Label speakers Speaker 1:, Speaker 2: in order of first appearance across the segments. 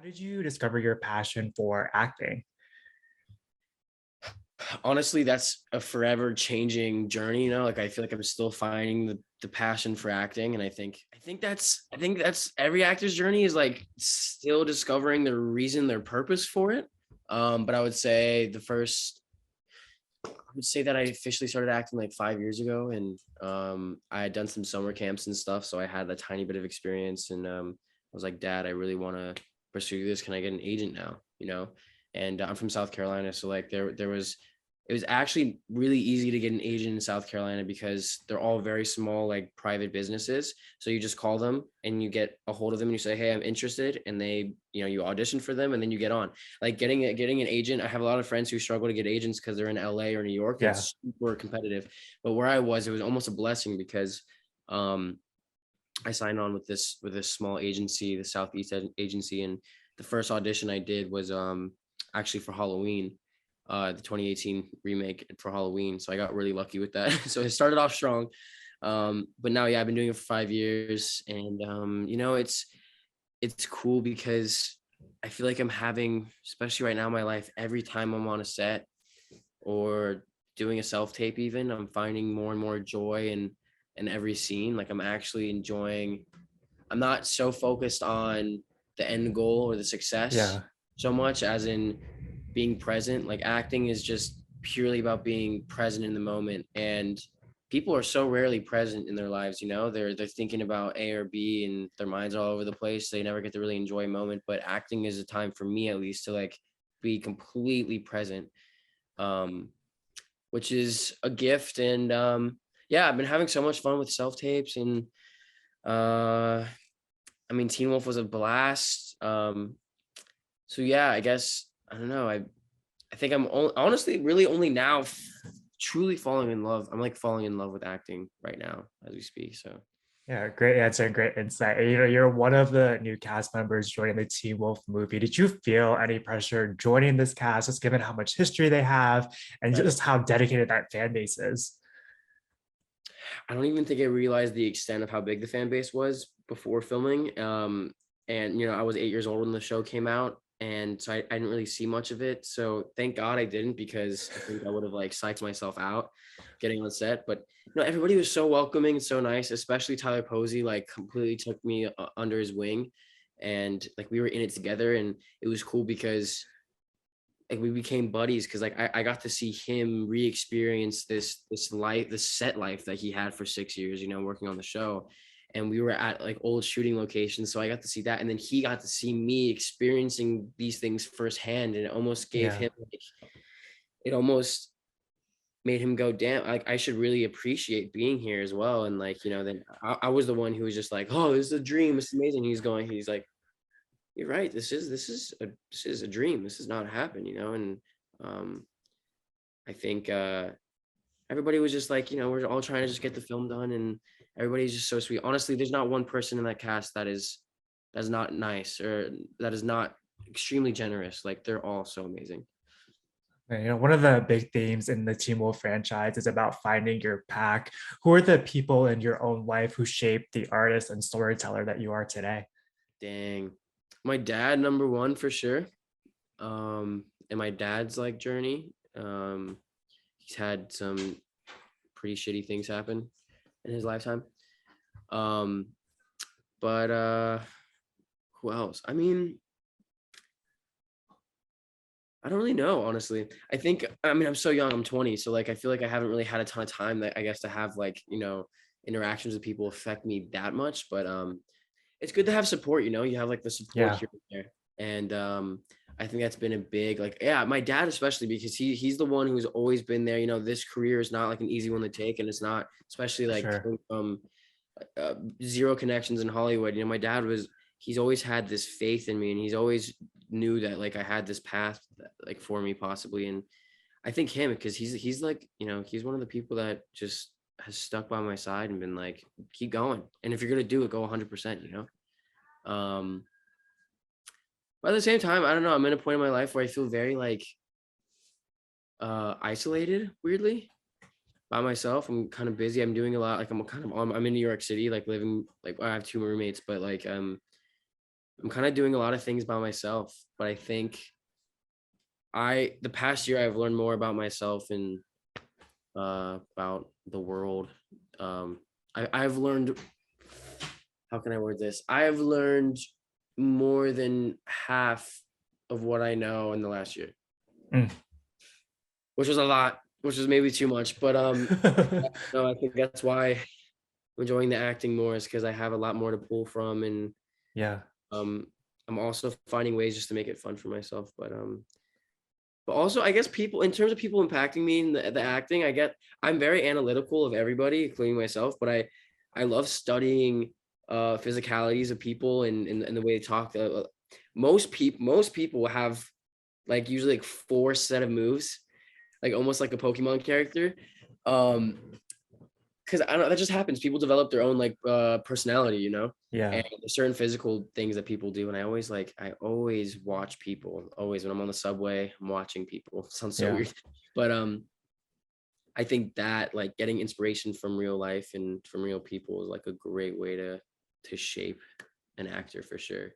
Speaker 1: How did you discover your passion for acting?
Speaker 2: Honestly, that's a forever changing journey, like I feel like I'm still finding the passion for acting, and I think that's every actor's journey is like still discovering their reason, their purpose for it. But I would say that I officially started acting like 5 years ago, and I had done some summer camps and stuff, so I had a tiny bit of experience, and I was like, Dad, I really want to pursue this. Can I get an agent now? And I'm from South Carolina, so like there was it was actually really easy to get an agent in South Carolina because they're all very small, like private businesses. So you just call them and you get a hold of them and you say, hey, I'm interested. And you audition for them and then you get on. Like getting an agent. I have a lot of friends who struggle to get agents because they're in LA or New York.
Speaker 1: Yeah.
Speaker 2: It's super competitive. But where I was, it was almost a blessing because um, I signed on with this small agency, the Southeast agency. And the first audition I did was actually for Halloween, the 2018 remake for Halloween. So I got really lucky with that. So it started off strong. But now, yeah, I've been doing it for 5 years, and it's cool because I feel like I'm having, especially right now in my life, every time I'm on a set or doing a self tape, even I'm finding more and more joy in every scene. Like I'm actually enjoying. I'm not so focused on the end goal or the success
Speaker 1: Yeah.
Speaker 2: so much as in being present. Like acting is just purely about being present in the moment. And people are so rarely present in their lives, they're thinking about A or B and their minds are all over the place. They never get to really enjoy a moment. But acting is a time for me at least to like be completely present. Um, which is a gift. And yeah, I've been having so much fun with self tapes and uh I mean, Teen Wolf was a blast. So yeah, I guess I don't know. I think honestly really only now truly falling in love. I'm like falling in love with acting right now as we speak. So
Speaker 1: Yeah, great answer and great insight. And, you're one of the new cast members joining the Teen Wolf movie. Did you feel any pressure joining this cast, just given how much history they have and
Speaker 2: right.
Speaker 1: just how dedicated that fan base is?
Speaker 2: I don't even think I realized the extent of how big the fan base was before filming. And I was 8 years old when the show came out, and so I didn't really see much of it. So thank God I didn't, because I think I would have like psyched myself out getting on set. But everybody was so welcoming and so nice, especially Tyler Posey. Like completely took me under his wing, and like we were in it together, and it was cool because like we became buddies because like I got to see him re-experience this life, this set life that he had for 6 years, working on the show. And we were at like old shooting locations. So I got to see that. And then he got to see me experiencing these things firsthand. And it almost gave
Speaker 1: Yeah.
Speaker 2: him like it almost made him go, damn, like I should really appreciate being here as well. And like, then I was the one who was just like, oh, this is a dream. It's amazing. He's like, you're right. This is a dream. This does not happen, and um, I think everybody was just like, we're all trying to just get the film done, and everybody's just so sweet. Honestly, there's not one person in that cast that's not nice or that is not extremely generous. Like they're all so amazing.
Speaker 1: And, one of the big themes in the Teen Wolf franchise is about finding your pack. Who are the people in your own life who shaped the artist and storyteller that you are today?
Speaker 2: Dang, my dad number one for sure. And my dad's like journey. He's had some pretty shitty things happen in his lifetime. Um, but who else? I mean, I don't really know, honestly. I mean, I'm so young, I'm 20, so like I feel like I haven't really had a ton of time that I guess to have like, interactions with people affect me that much. But it's good to have support, you have like the support
Speaker 1: Yeah.
Speaker 2: here and there. And I think that's been a big like, yeah, my dad especially, because he's the one who's always been there. This career is not like an easy one to take, and it's not, especially
Speaker 1: For
Speaker 2: like
Speaker 1: sure.
Speaker 2: coming from zero connections in Hollywood. My dad he's always had this faith in me, and he's always knew that like I had this path like for me possibly. And I think him, because he's like, he's one of the people that just has stuck by my side and been like, keep going. And if you're gonna do it, go 100%. Um, but at the same time, I don't know. I'm in a point in my life where I feel very like isolated, weirdly, by myself. I'm kind of busy. I'm doing a lot. Like I'm in New York City, like living. Like I have two roommates, but like I'm kind of doing a lot of things by myself, but I think the past year I've learned more about myself and about the world. I've learned, how can I word this? I've learned more than half of what I know in the last year,
Speaker 1: Mm.
Speaker 2: which was a lot, which was maybe too much. But no, I think that's why I'm enjoying the acting more, is because I have a lot more to pull from, and
Speaker 1: Yeah.
Speaker 2: um, I'm also finding ways just to make it fun for myself. But also, I guess people, in terms of people impacting me in the acting, I'm very analytical of everybody, including myself. But I love studying physicalities of people and the way they talk. Most people have like usually like four set of moves, like almost like a Pokemon character. Um, because I don't know, that just happens. People develop their own like personality,
Speaker 1: Yeah.
Speaker 2: and there's certain physical things that people do. And I always watch people. Always when I'm on the subway, I'm watching people. It sounds so
Speaker 1: Yeah.
Speaker 2: weird. But I think that like getting inspiration from real life and from real people is like a great way to shape an actor for sure.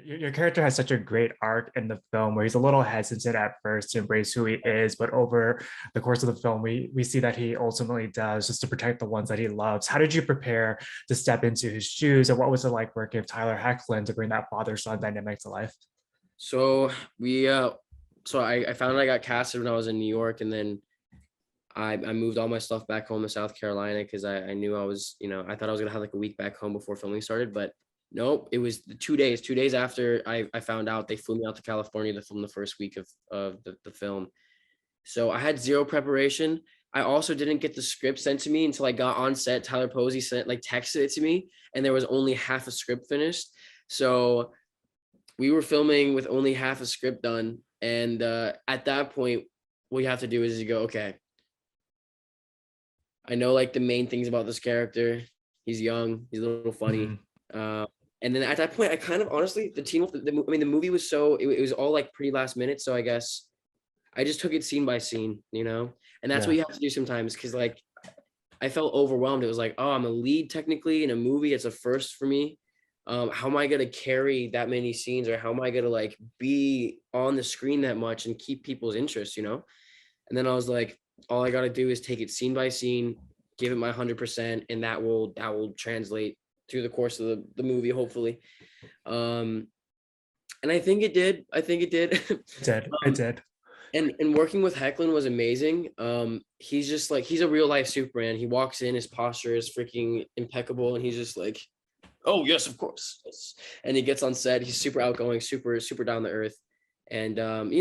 Speaker 1: Your character has such a great arc in the film where he's a little hesitant at first to embrace who he is, but over the course of the film, we see that he ultimately does just to protect the ones that he loves. How did you prepare to step into his shoes, and what was it like working with Tyler Hoechlin to bring that father-son dynamic to life?
Speaker 2: So we so I found I got casted when I was in New York, and then I moved all my stuff back home to South Carolina because I knew I was, I thought I was gonna have like a week back home before filming started, but nope, it was the 2 days. 2 days after I found out, they flew me out to California to film the first week of the film. So I had zero preparation. I also didn't get the script sent to me until I got on set. Tyler Posey texted it to me, and there was only half a script finished. So we were filming with only half a script done. And at that point, what you have to do is you go, okay, I know like the main things about this character. He's young. He's a little funny.
Speaker 1: Mhm.
Speaker 2: Uh, and then at that point, I kind of honestly, the team, I mean, the movie was it was all like pretty last minute. So I guess I just took it scene by scene. And that's what
Speaker 1: Yeah.
Speaker 2: you have to do sometimes. Cause like I felt overwhelmed. It was like, oh, I'm a lead technically in a movie. It's a first for me. How am I gonna carry that many scenes, or how am I gonna like be on the screen that much and keep people's interest? And then I was like, all I got to do is take it scene by scene, give it my 100%, and that will translate through the course of the movie, hopefully. Um, and I think it did. I think it did.
Speaker 1: It did. It
Speaker 2: um,
Speaker 1: did.
Speaker 2: and working with Hecklin was amazing. He's just like, he's a real life Superman. He walks in, his posture is freaking impeccable, and he's just like, oh yes, of course. Yes. And he gets on set. He's super outgoing, super super down to earth. And I mean,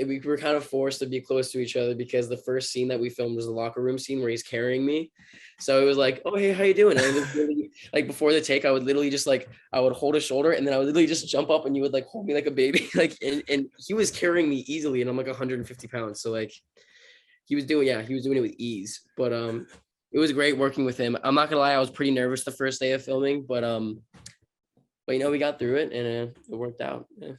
Speaker 2: we were kind of forced to be close to each other because the first scene that we filmed was the locker room scene where he's carrying me. So it was like, oh hey, how you doing? And I was literally, like before the take, I would literally just like I would hold his shoulder, and then I would literally just jump up, and you would like hold me like a baby, like and he was carrying me easily, and I'm like 150 pounds. So like he was doing it with ease. But it was great working with him. I'm not gonna lie, I was pretty nervous the first day of filming, but we got through it, and it worked out. Yeah.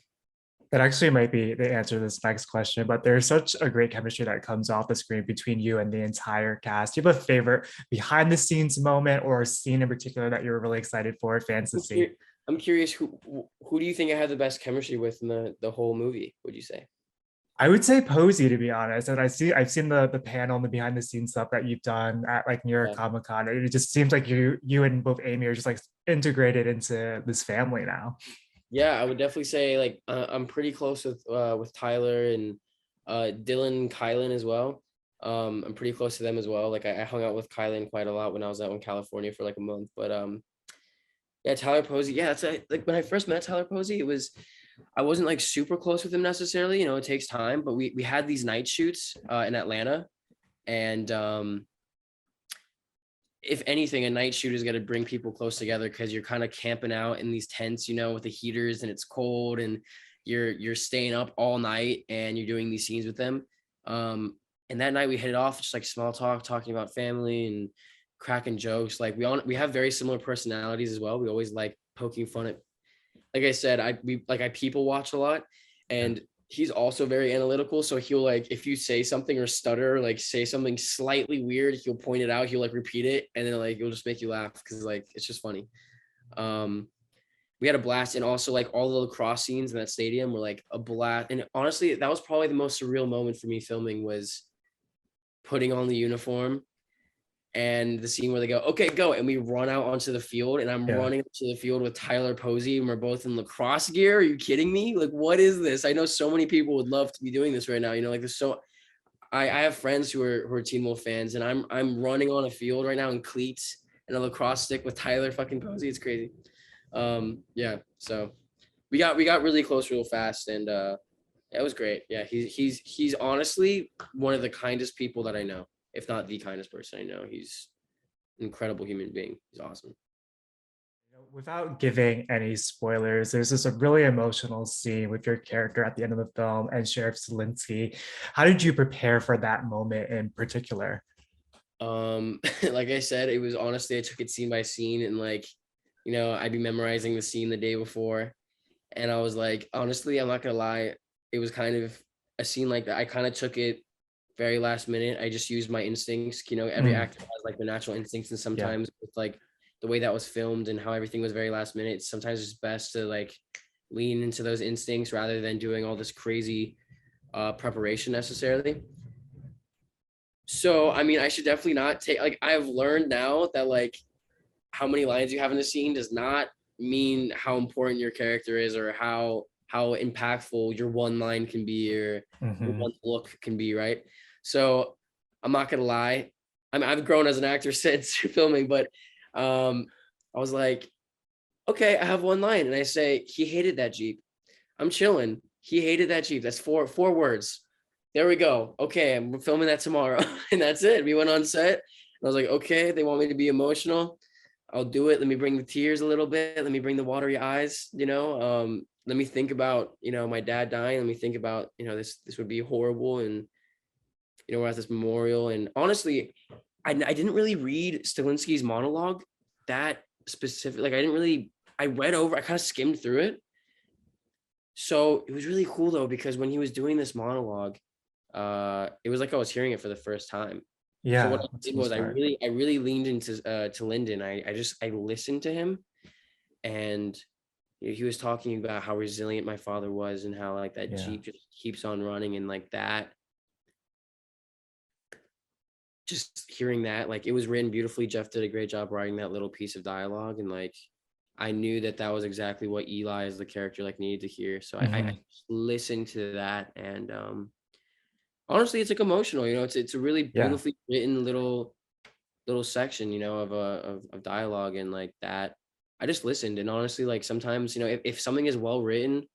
Speaker 1: That actually might be the answer to this next question, but there's such a great chemistry that comes off the screen between you and the entire cast. Do you have a favorite behind the scenes moment or a scene in particular that you're really excited for fans to
Speaker 2: I'm,
Speaker 1: see?
Speaker 2: cur- I'm curious, who do you think I had the best chemistry with in the whole movie? Would you say?
Speaker 1: I would say Posey, to be honest. And I've seen the panel and the behind the scenes stuff that you've done at like New York
Speaker 2: Yeah.
Speaker 1: Comic Con. It just seems like you and both Amy are just like integrated into this family now.
Speaker 2: Yeah, I would definitely say like I'm pretty close with Tyler and Dylan Kylan as well. I'm pretty close to them as well. Like I hung out with Kylan quite a lot when I was out in California for like a month. But yeah, Tyler Posey. Yeah, like when I first met Tyler Posey, I wasn't like super close with him necessarily. It takes time, but we had these night shoots in Atlanta, and if anything, a night shoot is going to bring people close together because you're kind of camping out in these tents, with the heaters, and it's cold, and you're staying up all night, and you're doing these scenes with them. And that night we hit it off, just like small talk, talking about family and cracking jokes. Like we have very similar personalities as well. We always like poking fun at, like I said, I people watch a lot,
Speaker 1: Yeah.
Speaker 2: and he's also very analytical. So he'll like, if you say something or stutter, like say something slightly weird, he'll point it out. He'll like repeat it, and then like it'll just make you laugh because like it's just funny. Um, we had a blast, and also like all the lacrosse scenes in that stadium were like a blast. And honestly, that was probably the most surreal moment for me filming, was putting on the uniform and the scene where they go, okay, go, and we run out onto the field, and I'm
Speaker 1: Yeah.
Speaker 2: running to the field with Tyler Posey, and we're both in lacrosse gear. Are you kidding me? Like, what is this? I know so many people would love to be doing this right now. You know, like there's so I have friends who are Teen Wolf fans, and I'm running on a field right now in cleats and a lacrosse stick with Tyler fucking Posey. It's crazy. Yeah, so we got really close real fast, and it was great. Yeah, he's honestly one of the kindest people that I know, if not the kindest person I know. He's an incredible human being. He's awesome.
Speaker 1: Without giving any spoilers, there's this a really emotional scene with your character at the end of the film and Sheriff Stilinski. How did you prepare for that moment in particular?
Speaker 2: Like I said, it was honestly, I took it scene by scene, and like, I'd be memorizing the scene the day before, and I was like, honestly, I'm not gonna lie, it was kind of a scene like that. I kind of took it very last minute. I just used my instincts. Every
Speaker 1: Mm,
Speaker 2: actor has like their natural instincts, and
Speaker 1: yeah.
Speaker 2: sometimes with like the way that was filmed and how everything was very last minute, sometimes it's best to like lean into those instincts rather than doing all this crazy preparation necessarily. So, I mean, I should definitely not take, like, I've learned now that like how many lines you have in a scene does not mean how important your character is, or how impactful your one line can be, or your
Speaker 1: Mhm.
Speaker 2: one look can be, right? So I'm not gonna lie. I mean, I've grown as an actor since filming, but I was like, okay, I have one line, and I say, he hated that Jeep. I'm chilling. He hated that Jeep. That's four words. There we go. Okay, I'm filming that tomorrow. And that's it. We went on set. I was like, okay, they want me to be emotional. I'll do it. Let me bring the tears a little bit. Let me bring the watery eyes, let me think about, my dad dying. Let me think about, this would be horrible. And, we're at this memorial. And honestly, I didn't really read Stilinski's monologue that specific. Like, I read over, I kind of skimmed through it. So it was really cool though, because when he was doing this monologue, it was like I was hearing it for the first time. So what
Speaker 1: Yeah,
Speaker 2: I
Speaker 1: that's
Speaker 2: did
Speaker 1: so
Speaker 2: was
Speaker 1: smart.
Speaker 2: I really leaned into to Lyndon. I listened to him, and he was talking about how resilient my father was, and how like that
Speaker 1: Yeah.
Speaker 2: Jeep just keeps on running, and like that, just hearing that, like, it was written beautifully. Jeff did a great job writing that little piece of dialogue, and like I knew that that was exactly what Eli as the character like needed to hear. So I
Speaker 1: Mhm.
Speaker 2: listened to that, and honestly, it's like emotional. It's a really
Speaker 1: Yeah.
Speaker 2: beautifully written little section, of dialogue, and like that. I just listened, and honestly, like sometimes, if something is well written,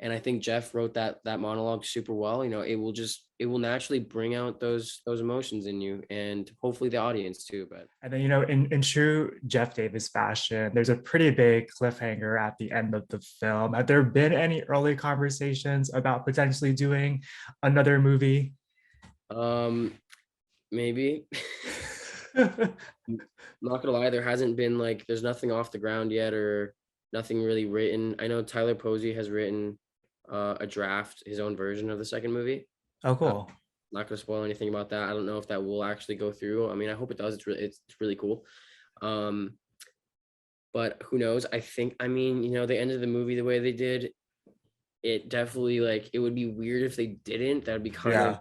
Speaker 2: and I think Jeff wrote that monologue super well, it will naturally bring out those emotions in you, and hopefully the audience too. But
Speaker 1: And then, in true Jeff Davis fashion, there's a pretty big cliffhanger at the end of the film. Have there been any early conversations about potentially doing another movie?
Speaker 2: um maybe. I'm not gonna lie, there hasn't been like there's nothing off the ground yet, or nothing really written. I know Tyler Posey has written a draft, his own version of the second movie.
Speaker 1: Oh,
Speaker 2: Uh,
Speaker 1: cool.
Speaker 2: not gonna spoil anything about that. I don't know if that will actually go through. I mean, I hope it does. It's really cool. Um, but who knows? I think, I mean, they ended the movie the way they did. It definitely, like, it would be weird if they didn't. That would be kind of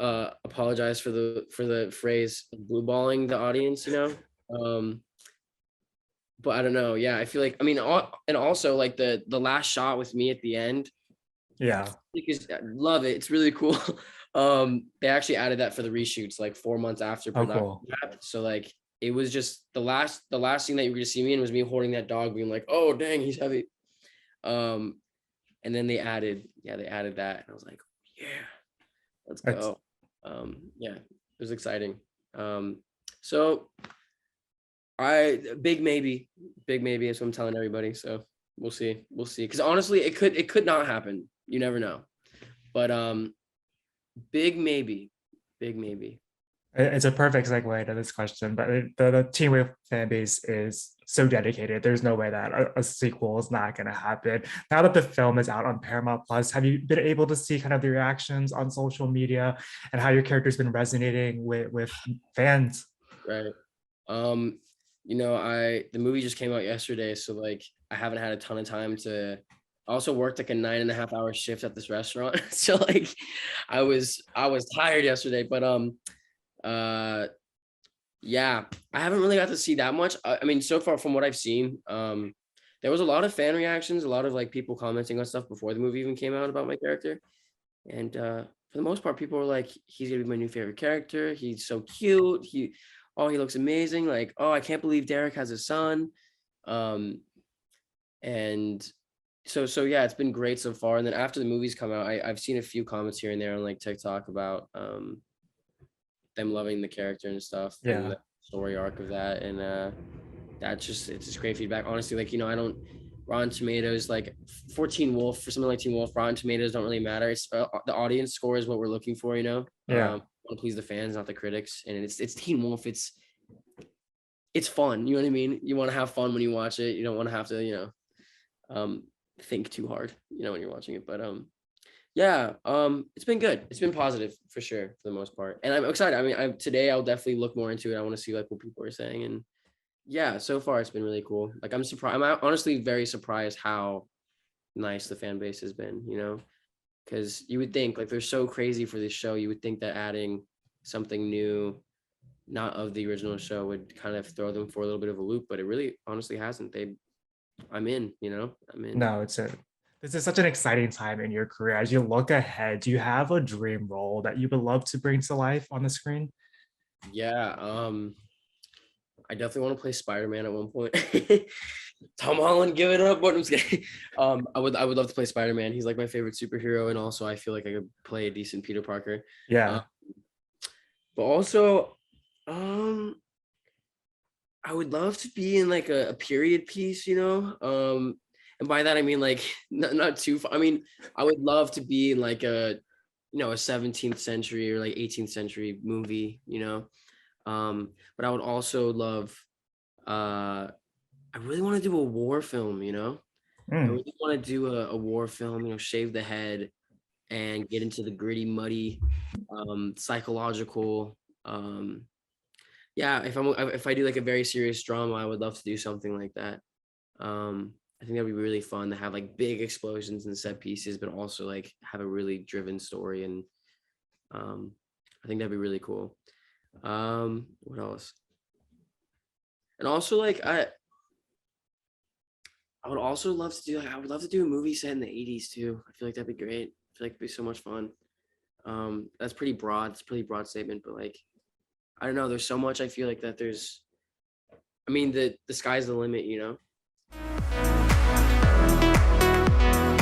Speaker 1: Yeah.
Speaker 2: apologize for the phrase blue balling the audience. Um, but I don't know. Yeah, I feel like, I mean, and also like the last shot with me at the end,
Speaker 1: Yeah.
Speaker 2: because I love it. It's really cool. They actually added that for the reshoots like 4 months after
Speaker 1: Oh,
Speaker 2: production
Speaker 1: cool.
Speaker 2: wrapped. So like it was just the last scene that you were gonna see me in was me holding that dog, being like, oh dang, he's heavy. Um, and then they added that, and I was like, yeah, let's
Speaker 1: That's
Speaker 2: go. Yeah, it was exciting. So big maybe is what I'm telling everybody. So we'll see. Because honestly, it could not happen. You never know. But big maybe, big maybe.
Speaker 1: it's a perfect segue to this question, but the Teen Wolf fan base is so dedicated. There's no way that a sequel is not going to happen. Now that the film is out on Paramount Plus, have you been able to see kind of the reactions on social media and how your character's been resonating with fans?
Speaker 2: Right. Um, The movie just came out yesterday, so like I haven't had a ton of time to. I also worked like a 9.5 hour shift at this restaurant, so like I was tired yesterday, but uh yeah, I haven't really got to see that much. I mean, so far from what I've seen, there was a lot of fan reactions, a lot of like people commenting on stuff before the movie even came out about my character, and for the most part, people were like, "He's gonna be my new favorite character. He's so cute. He looks amazing. Like, oh, I can't believe Derek has a son." Um, and so yeah, it's been great so far. And then after the movies come out, I've seen a few comments here and there on like TikTok about them loving the character and stuff and
Speaker 1: Yeah.
Speaker 2: the story arc of that. And it's just great feedback. Honestly, like I don't Rotten Tomatoes like for Teen Wolf for something like Teen Wolf, Rotten Tomatoes don't really matter. It's the audience score is what we're looking for.
Speaker 1: Yeah.
Speaker 2: Want to please the fans, not the critics. And it's Teen Wolf. It's fun. You know what I mean? You want to have fun when you watch it. You don't want to have to um think too hard. When you're watching it. But yeah, it's been good. It's been positive for sure for the most part, and I'm excited. I mean, today I'll definitely look more into it. I want to see like what people are saying, and yeah, so far it's been really cool. Like I'm surprised. I'm honestly very surprised how nice the fan base has been. Because you would think like they're so crazy for this show. You would think that adding something new, not of the original show, would kind of throw them for a little bit of a loop, but it really honestly hasn't. I'm in. I'm in.
Speaker 1: No, it's a this is such an exciting time in your career. As you look ahead, do you have a dream role that you would love to bring to life on the screen?
Speaker 2: Yeah. I definitely want to play Spider-Man at one point. Tom Holland, give it up. But I'm just kidding. I would love to play Spider-Man. He's like my favorite superhero, and also I feel like I could play a decent Peter Parker. Uh,
Speaker 1: Yeah.
Speaker 2: but also, um, I would love to be in like a period piece, and by that I mean like not too far. I mean, I would love to be in like a 17th century or like 18th century movie, but I would also love I really want to do a war film, I
Speaker 1: Mm.
Speaker 2: really want to do a war film, shave the head and get into the gritty, muddy, psychological. Yeah, if I do like a very serious drama, I would love to do something like that. I think that'd be really fun to have like big explosions and set pieces, but also like have a really driven story, and um, I think that'd be really cool. What else? And also like I would also love to do like I would love to do a movie set in the 80s too. I feel like that'd be great. I feel like it'd be so much fun. That's pretty broad. It's a pretty broad statement, but like I don't know, there's so much I feel like that there's I mean the sky's the limit,